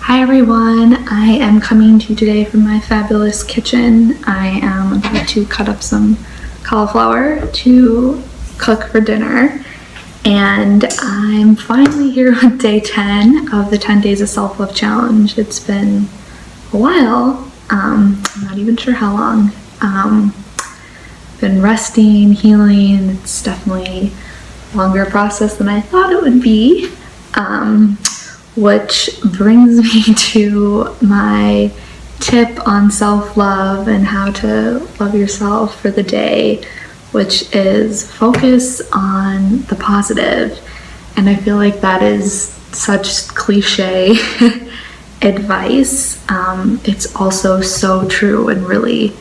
Hi everyone, I am coming to you today from my fabulous kitchen. I am about to cut up some cauliflower to cook for dinner, and I'm finally here with day 10 of the 10 Days of Self-Love Challenge. It's been a while, I'm not even sure how long. Been resting, healing. It's definitely a longer process than I thought it would be. Which brings me to my tip on self-love and how to love yourself for the day, which is focus on the positive. And I feel like that is such cliche advice. It's also so true and really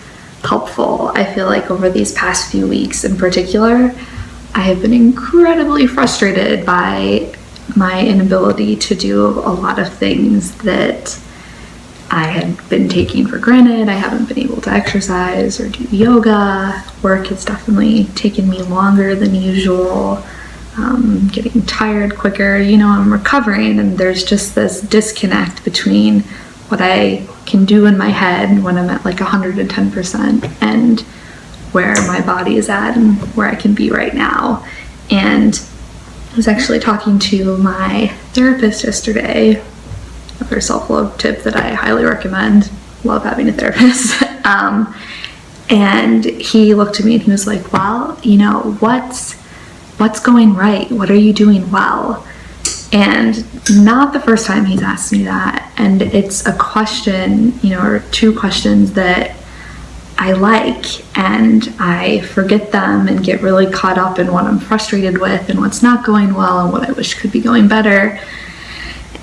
helpful. I feel like over these past few weeks in particular, I have been incredibly frustrated by my inability to do a lot of things that I had been taking for granted. I haven't been able to exercise or do yoga. Work has definitely taken me longer than usual. Getting tired quicker. I'm recovering, and there's just this disconnect between what I can do in my head when I'm at like 110% and where my body is at and where I can be right now. And I was actually talking to my therapist yesterday. Another self-love tip that I highly recommend. Love having a therapist. And he looked at me and he was like, well, what's going right? What are you doing well? And not the first time he's asked me that. And it's a question, or two questions that I like, and I forget them and get really caught up in what I'm frustrated with and what's not going well and what I wish could be going better.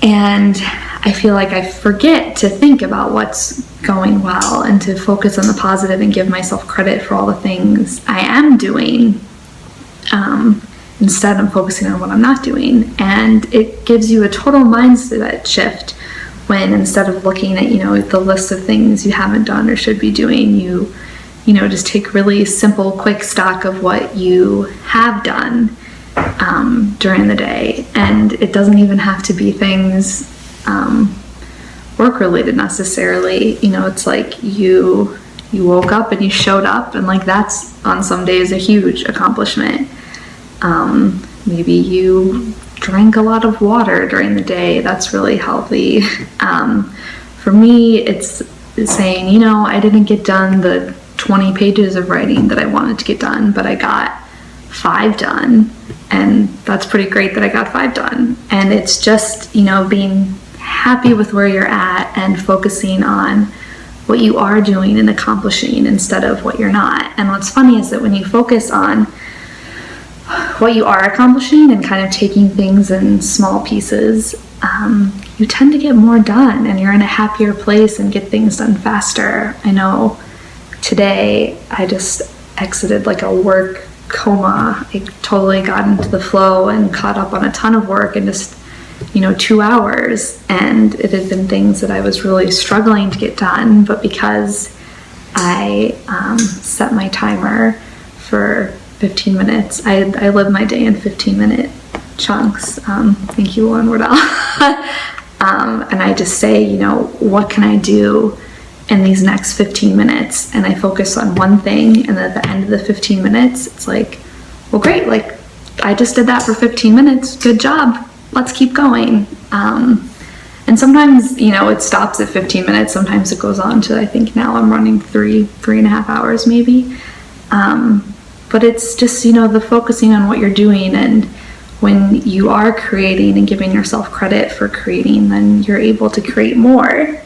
And I feel like I forget to think about what's going well and to focus on the positive and give myself credit for all the things I am doing. Instead, I'm focusing on what I'm not doing. And it gives you a total mindset shift when, instead of looking at, the list of things you haven't done or should be doing, you just take really simple, quick stock of what you have done during the day. And it doesn't even have to be things work-related necessarily. It's like you woke up and you showed up, and like that's on some days a huge accomplishment. Maybe you drank a lot of water during the day. That's really healthy. For me, it's saying, I didn't get done the 20 pages of writing that I wanted to get done, but I got 5 done. And that's pretty great that I got 5 done. And it's just, being happy with where you're at and focusing on what you are doing and accomplishing instead of what you're not. And what's funny is that when you focus on what you are accomplishing and kind of taking things in small pieces, you tend to get more done and you're in a happier place and get things done faster. I know today I just exited like a work coma. I totally got into the flow and caught up on a ton of work in just 2 hours, and it had been things that I was really struggling to get done, but because I set my timer for 15 minutes. I live my day in 15-minute chunks. Thank you, Lauren Wardell. And I just say, what can I do in these next 15 minutes? And I focus on one thing, and at the end of the 15 minutes, it's like, well, great. Like, I just did that for 15 minutes. Good job. Let's keep going. And sometimes, it stops at 15 minutes. Sometimes it goes on to, I think now I'm running 3.5 hours maybe. But it's just, the focusing on what you're doing, and when you are creating and giving yourself credit for creating, then you're able to create more.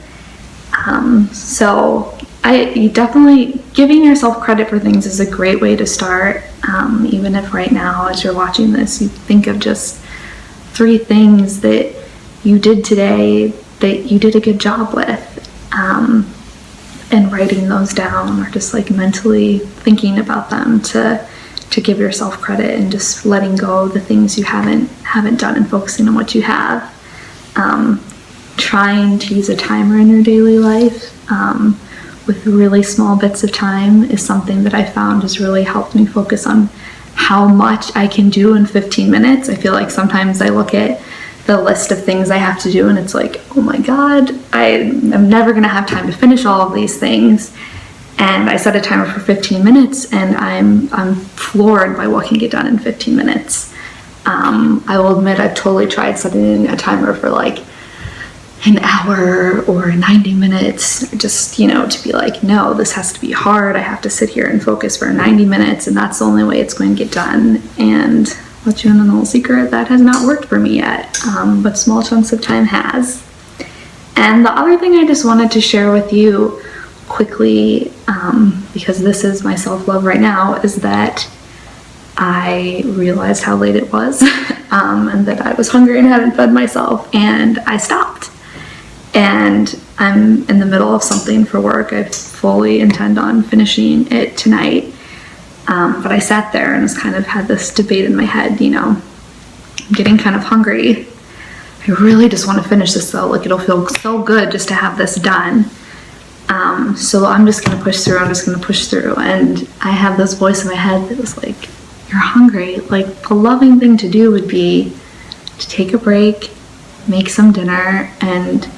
So you definitely, giving yourself credit for things is a great way to start. Even if right now, as you're watching this, you think of just 3 things that you did today that you did a good job with. And writing those down, or just like mentally thinking about them to give yourself credit, and just letting go of the things you haven't done and focusing on what you have. Trying to use a timer in your daily life with really small bits of time is something that I found has really helped me focus on how much I can do in 15 minutes. I feel like sometimes I look at the list of things I have to do, and it's like, oh my God, I'm never gonna have time to finish all of these things. And I set a timer for 15 minutes, and I'm floored by what can get done in 15 minutes. I will admit I've totally tried setting a timer for like an hour or 90 minutes, just, you know, to be like, no, this has to be hard. I have to sit here and focus for 90 minutes, and that's the only way it's going to get done. And let you in on a little secret, that has not worked for me yet, but small chunks of time has. And the other thing I just wanted to share with you quickly, because this is my self-love right now, is that I realized how late it was, and that I was hungry and hadn't fed myself, and I stopped. And I'm in the middle of something for work. I fully intend on finishing it tonight. But I sat there and just kind of had this debate in my head, you know, I'm getting kind of hungry. I really just want to finish this though. Like, it'll feel so good just to have this done. So I'm just going to push through. I'm just going to push through. And I have this voice in my head that was like, you're hungry. Like, the loving thing to do would be to take a break, make some dinner, and,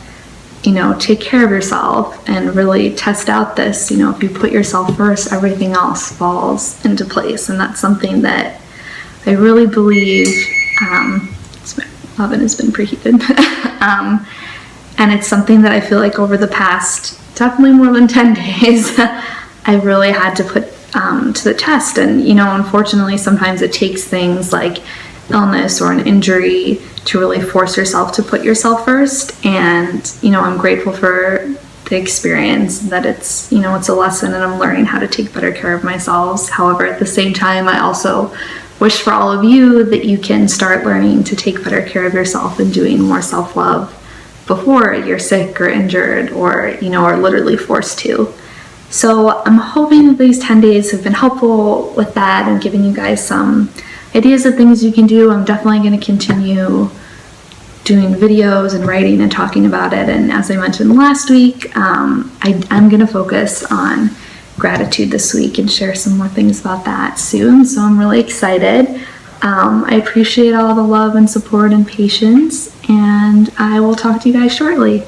you know, take care of yourself and really test out this. You know, if you put yourself first, everything else falls into place. And that's something that I really believe. My oven has been preheated. And it's something that I feel like over the past definitely more than 10 days, I really had to put to the test. And, you know, unfortunately, sometimes it takes things like illness or an injury to really force yourself to put yourself first. And, you know, I'm grateful for the experience, that it's, you know, it's a lesson, and I'm learning how to take better care of myself. However, at the same time, I also wish for all of you that you can start learning to take better care of yourself and doing more self-love before you're sick or injured, or, you know, are literally forced to. So I'm hoping that these 10 days have been helpful with that and giving you guys some ideas of things you can do. I'm definitely going to continue doing videos and writing and talking about it. And as I mentioned last week, I'm going to focus on gratitude this week and share some more things about that soon. So I'm really excited. I appreciate all the love and support and patience, and I will talk to you guys shortly.